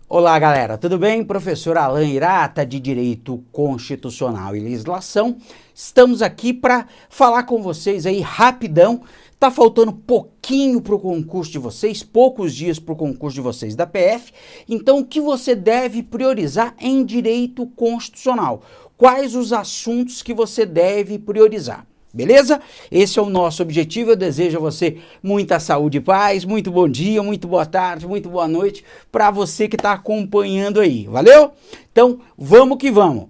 Olá, galera, tudo bem? Professor Alan Hirata, de Direito Constitucional e Legislação. Estamos aqui para falar com vocês aí rapidão. Tá faltando pouquinho para o concurso de vocês, poucos dias para o concurso de vocês da PF. Então, o que você deve priorizar em direito constitucional? Quais os assuntos que você deve priorizar? Beleza? Esse é o nosso objetivo. Eu desejo a você muita saúde e paz, muito bom dia, muito boa tarde, muito boa noite para você que está acompanhando aí. Valeu? Então, vamos que vamos.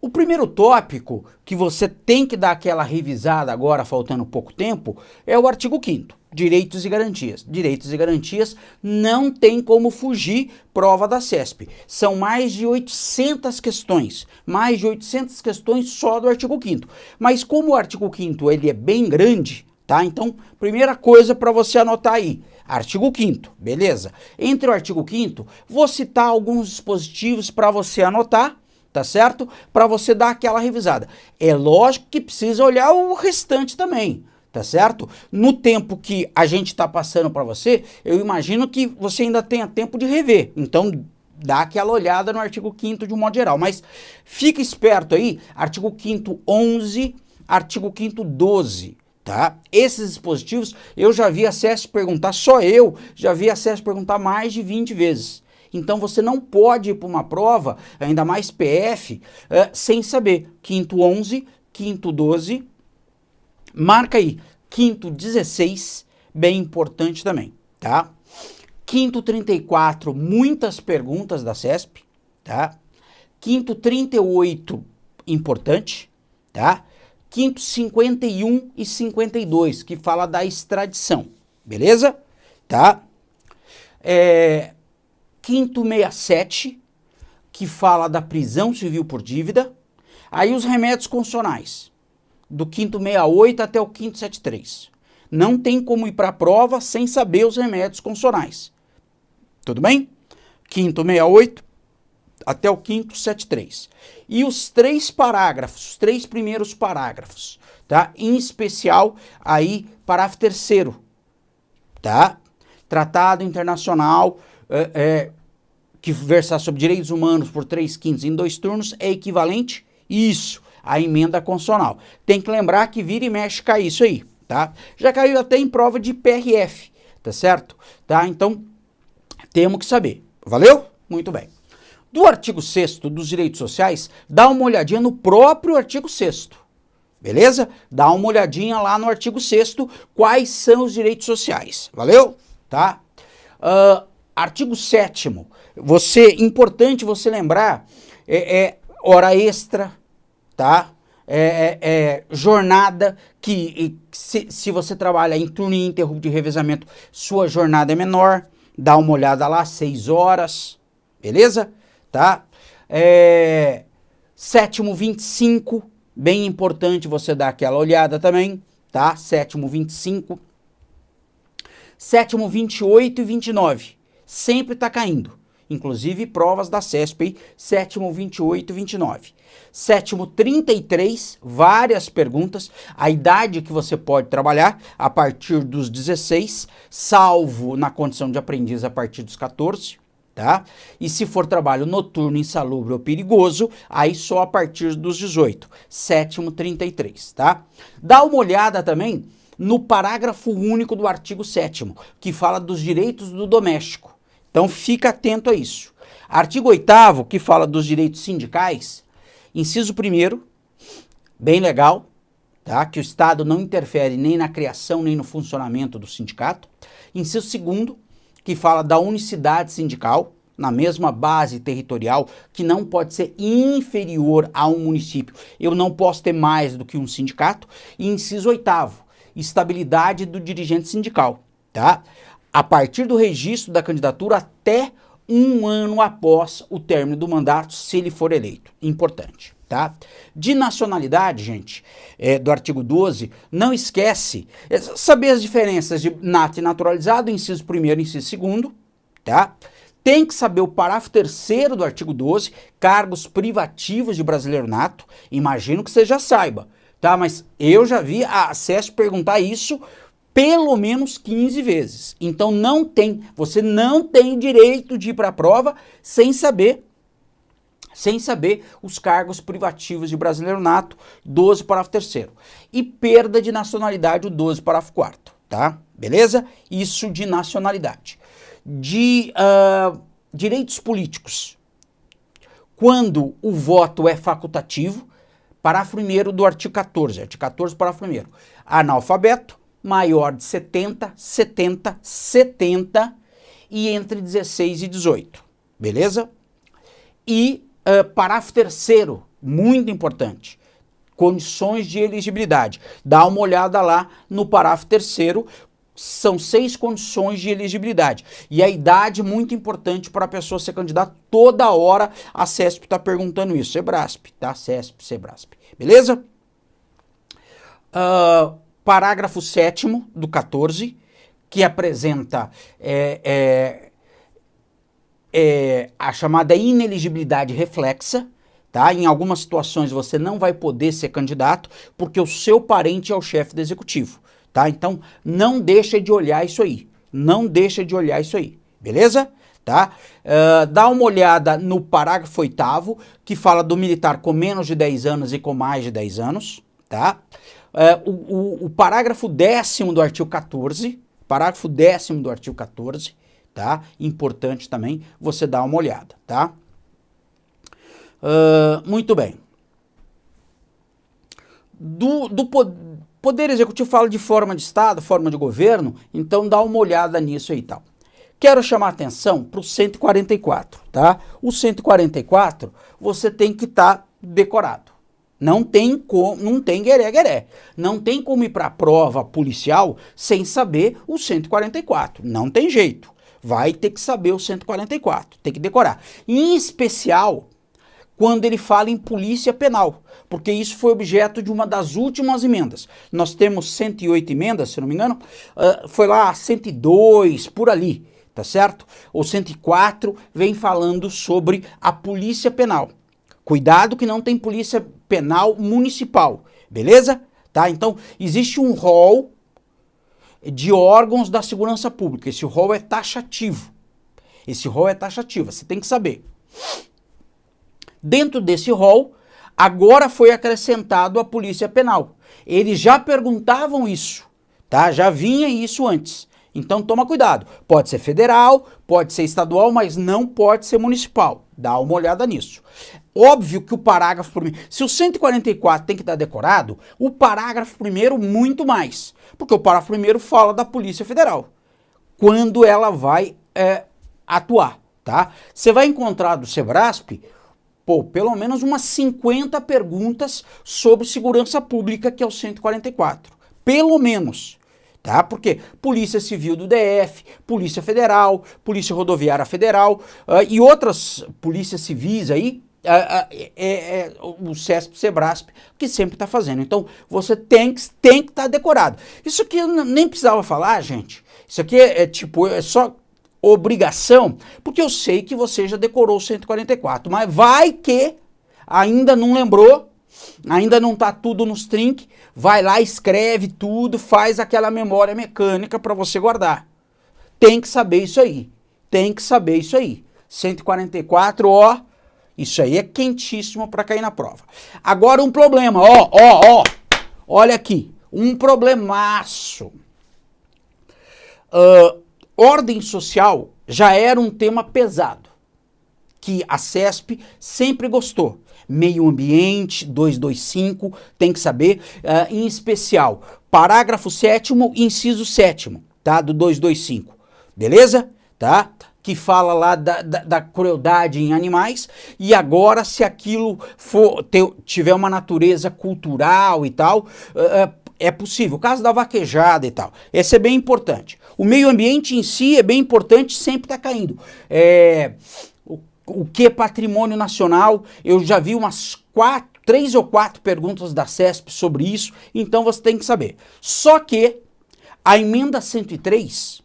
O primeiro tópico que você tem que dar aquela revisada agora, faltando pouco tempo, é o artigo 5º, direitos e garantias. Direitos e garantias não tem como fugir, prova da CESP. São mais de 800 questões só do artigo 5º. Mas como o artigo 5º ele é bem grande, tá? Então, primeira coisa para você anotar aí, artigo 5º, beleza? Entre o artigo 5º, vou citar alguns dispositivos para você anotar, tá certo? Para você dar aquela revisada. É lógico que precisa olhar o restante também, tá certo? No tempo que a gente está passando para você, eu imagino que você ainda tenha tempo de rever. Então, dá aquela olhada no artigo 5º de um modo geral. Mas fica esperto aí, artigo 5º 11, artigo 5º 12. Tá? Esses dispositivos eu já vi a CESP perguntar, só eu já vi a CESP perguntar mais de 20 vezes. Então você não pode ir para uma prova, ainda mais PF, sem saber. 5º 11, 5º 12, marca aí, 5º 16, bem importante também, tá? 5º 34, muitas perguntas da CESP, tá? 5º 38, importante, tá? 5º 51 e 52, que fala da extradição, beleza? Tá? 5º 67, que fala da prisão civil por dívida. Aí os remédios constitucionais, do 5º 68 até o 5º 73. Não tem como ir para a prova sem saber os remédios constitucionais. Tudo bem? 5º 68 até o 5º 73. E os três parágrafos, os três primeiros parágrafos, tá? Em especial, aí, parágrafo 3º, tá? Tratado internacional, que versar sobre direitos humanos por 3/5 em 2 turnos é equivalente, isso, à emenda constitucional. Tem que lembrar que vira e mexe cai isso aí, tá? Já caiu até em prova de PRF, tá certo? Tá? Então, temos que saber. Valeu? Muito bem. Do artigo 6º dos direitos sociais, dá uma olhadinha no próprio artigo 6º. Beleza? Dá uma olhadinha lá no artigo 6º, quais são os direitos sociais. Valeu? Tá? Artigo 7º, importante você lembrar, hora extra, tá? Jornada, que se você trabalha em turno ininterrupto de revezamento, sua jornada é menor, dá uma olhada lá, 6 horas, beleza? Tá? 7º 25, bem importante você dar aquela olhada também, tá? 7º 25. 7º 28 e 29, sempre está caindo. Inclusive provas da CESP aí, 7º 28 e 29. 7º 33, várias perguntas. A idade que você pode trabalhar a partir dos 16, salvo na condição de aprendiz a partir dos 14, tá? E se for trabalho noturno, insalubre ou perigoso, aí só a partir dos 18. 7º 33, tá? Dá uma olhada também no parágrafo único do artigo 7º, que fala dos direitos do doméstico. Então, fica atento a isso. Artigo 8º, que fala dos direitos sindicais, inciso 1º, bem legal, tá? Que o Estado não interfere nem na criação, nem no funcionamento do sindicato. Inciso 2º, que fala da unicidade sindical, na mesma base territorial, que não pode ser inferior a um município. Eu não posso ter mais do que um sindicato. E inciso 8º, estabilidade do dirigente sindical, tá? A partir do registro da candidatura até 1 ano após o término do mandato, se ele for eleito. Importante, tá? De nacionalidade, gente, do artigo 12, não esquece, saber as diferenças de nato e naturalizado, inciso 1º e inciso 2º, tá? Tem que saber o parágrafo 3º do artigo 12, cargos privativos de brasileiro nato, imagino que você já saiba, tá? Mas eu já vi a CESP perguntar isso pelo menos 15 vezes. Então você não tem direito de ir para a prova sem saber os cargos privativos de brasileiro nato, 12, parágrafo 3º. E perda de nacionalidade, o 12, parágrafo 4º, tá? Beleza? Isso de nacionalidade. De direitos políticos. Quando o voto é facultativo, parágrafo 1º do artigo 14, artigo 14, parágrafo 1º. Analfabeto, maior de 70 e entre 16 e 18. Beleza? E parágrafo 3º, muito importante, condições de elegibilidade. Dá uma olhada lá no parágrafo 3º, são 6 condições de elegibilidade. E a idade, muito importante para a pessoa ser candidata. Toda hora a CESP está perguntando isso. Sebrasp, tá? CESP, Sebrasp. Beleza? Parágrafo 7º do 14, que apresenta a chamada ineligibilidade reflexa, tá? Em algumas situações você não vai poder ser candidato porque o seu parente é o chefe do executivo, tá? Então não deixa de olhar isso aí, beleza? Tá? Dá uma olhada no parágrafo 8º, que fala do militar com menos de 10 anos e com mais de 10 anos, tá? O parágrafo 10º do artigo 14, tá? Importante também você dar uma olhada, tá? Muito bem. Do Poder Executivo fala de forma de Estado, forma de governo, então dá uma olhada nisso aí e tal. Quero chamar a atenção para o 144, tá? O 144 você tem que estar decorado. Não tem gueré. Não tem como ir para a prova policial sem saber o 144. Não tem jeito. Vai ter que saber o 144. Tem que decorar. Em especial, quando ele fala em polícia penal. Porque isso foi objeto de uma das últimas emendas. Nós temos 108 emendas, se não me engano. Foi lá 102, por ali. Tá certo? O 104 vem falando sobre a polícia penal. Cuidado que não tem polícia penal municipal, beleza? Tá? Então, existe um rol de órgãos da segurança pública. Esse rol é taxativo. Você tem que saber. Dentro desse rol, agora foi acrescentado a polícia penal. Eles já perguntavam isso, tá? Já vinha isso antes. Então toma cuidado, pode ser federal, pode ser estadual, mas não pode ser municipal. Dá uma olhada nisso. Óbvio que o parágrafo primeiro, se o 144 tem que estar decorado, o parágrafo primeiro muito mais. Porque o parágrafo primeiro fala da Polícia Federal, quando ela vai atuar, tá? Você vai encontrar do Sebrasp, pelo menos umas 50 perguntas sobre segurança pública, que é o 144. Pelo menos. Tá? Porque Polícia Civil do DF, Polícia Federal, Polícia Rodoviária Federal e outras polícias civis aí, o CESP, Sebrasp, que sempre está fazendo. Então, você tem que estar decorado. Isso aqui eu nem precisava falar, gente. Isso aqui é só obrigação, porque eu sei que você já decorou o 144, mas vai que ainda não lembrou, ainda não está tudo nos trinques, vai lá, escreve tudo, faz aquela memória mecânica para você guardar. Tem que saber isso aí. 144, isso aí é quentíssimo para cair na prova. Agora um problema, olha aqui, um problemaço. Ordem social já era um tema pesado, que a CESP sempre gostou. Meio ambiente, 225, tem que saber, em especial, parágrafo 7º, inciso 7º, tá? Do 225, beleza? Tá? Que fala lá da crueldade em animais, e agora se aquilo tiver uma natureza cultural e tal, é possível. O caso da vaquejada e tal, esse é bem importante. O meio ambiente em si é bem importante, sempre está caindo. O que é patrimônio nacional? Eu já vi umas 3 ou 4 perguntas da CESP sobre isso, então você tem que saber. Só que a emenda 103,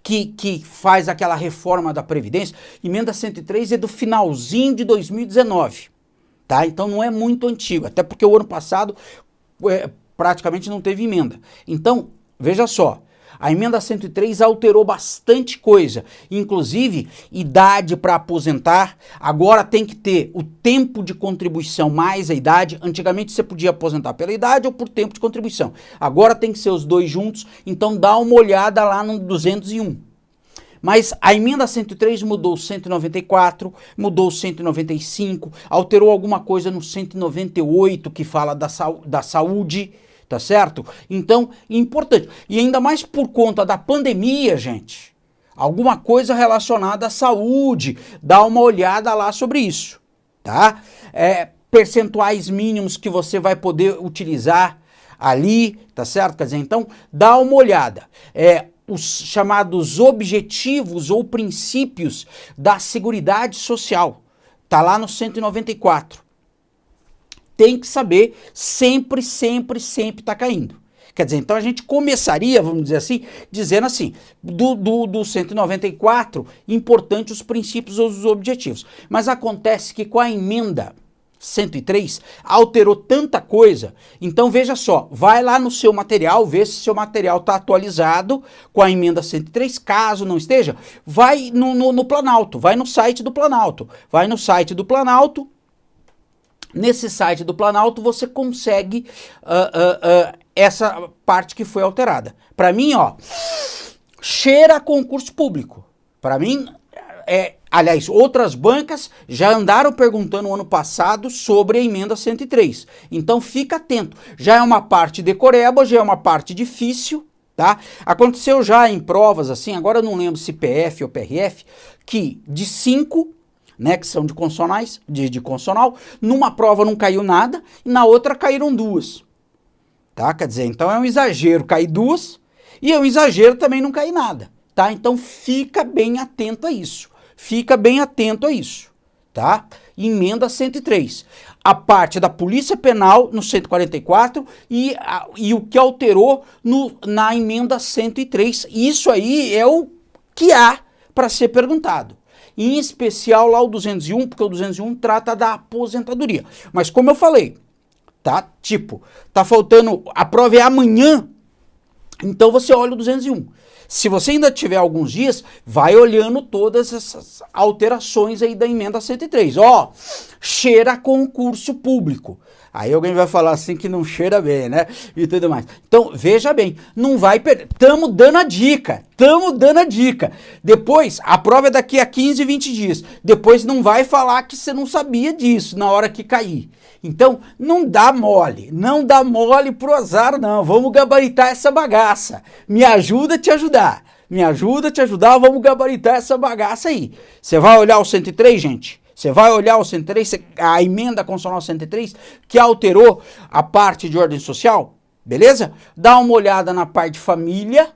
que faz aquela reforma da Previdência, emenda 103 é do finalzinho de 2019, tá? Então não é muito antigo, até porque o ano passado, praticamente não teve emenda. Então, veja só, a emenda 103 alterou bastante coisa, inclusive idade para aposentar. Agora tem que ter o tempo de contribuição mais a idade. Antigamente você podia aposentar pela idade ou por tempo de contribuição. Agora tem que ser os dois juntos, então dá uma olhada lá no 201. Mas a emenda 103 mudou o 194, mudou o 195, alterou alguma coisa no 198 que fala da saúde, tá certo? Então, importante. E ainda mais por conta da pandemia, gente, alguma coisa relacionada à saúde, dá uma olhada lá sobre isso, tá? Percentuais mínimos que você vai poder utilizar ali, tá certo? Quer dizer, então, dá uma olhada. Os chamados objetivos ou princípios da Seguridade Social, tá lá no 194. Tem que saber, sempre tá caindo. Quer dizer, então a gente começaria, vamos dizer assim, dizendo assim, do 194, importante os princípios ou os objetivos. Mas acontece que com a emenda 103, alterou tanta coisa, então veja só, vai lá no seu material, vê se seu material está atualizado com a emenda 103, caso não esteja, vai no Planalto, vai no site do Planalto, nesse site do Planalto você consegue essa parte que foi alterada. Para mim, ó, cheira a concurso público. Para mim, aliás, outras bancas já andaram perguntando ano passado sobre a emenda 103. Então fica atento. Já é uma parte decoreba, já é uma parte difícil, tá? Aconteceu já em provas assim, agora eu não lembro se PF ou PRF, que de 5, né, que são de consonais, de consonal, numa prova não caiu nada e na outra caíram 2. Tá? Quer dizer, então é um exagero cair 2 e é um exagero também não cair nada, tá? Então fica bem atento a isso. Fica bem atento a isso, tá? Emenda 103. A parte da Polícia Penal no 144 e o que alterou na emenda 103. Isso aí é o que há para ser perguntado. Em especial lá o 201, porque o 201 trata da aposentadoria. Mas como eu falei, tá? Tipo, tá faltando, a prova é amanhã, então você olha o 201. Se você ainda tiver alguns dias, vai olhando todas essas alterações aí da emenda 103. Ó, cheira concurso público. Aí alguém vai falar assim que não cheira bem, né? E tudo mais. Então, veja bem, não vai perder. Tamo dando a dica. Depois, a prova é daqui a 15, 20 dias. Depois não vai falar que você não sabia disso na hora que cair. Então, não dá mole pro azar, não. Vamos gabaritar essa bagaça. Me ajuda a te ajudar. Vamos gabaritar essa bagaça aí. Você vai olhar o 103, gente? Você vai olhar o 103, a emenda constitucional 103, que alterou a parte de ordem social, beleza? Dá uma olhada na parte de família,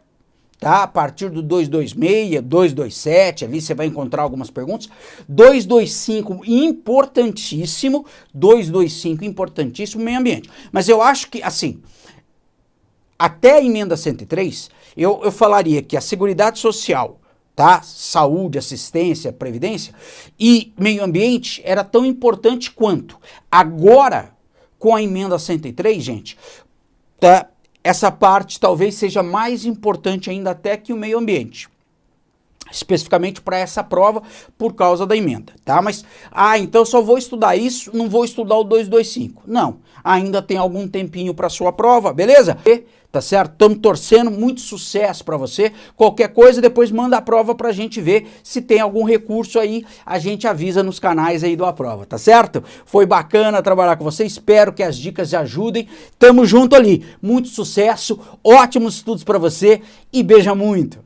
tá? A partir do 226, 227, ali você vai encontrar algumas perguntas. 225, importantíssimo. 225, importantíssimo, meio ambiente. Mas eu acho que, assim, até a emenda 103, eu falaria que a Seguridade Social, tá? Saúde, assistência, previdência e meio ambiente era tão importante quanto. Agora, com a emenda 103, gente, tá? Essa parte talvez seja mais importante ainda até que o meio ambiente. Especificamente para essa prova por causa da emenda, tá? Mas, então só vou estudar isso, não vou estudar o 225. Não, ainda tem algum tempinho para sua prova, beleza? Tá certo? Estamos torcendo, muito sucesso para você. Qualquer coisa, depois manda a prova pra gente ver se tem algum recurso aí, a gente avisa nos canais aí do A Prova, tá certo? Foi bacana trabalhar com você, espero que as dicas te ajudem. Tamo junto ali, muito sucesso, ótimos estudos para você e beija muito!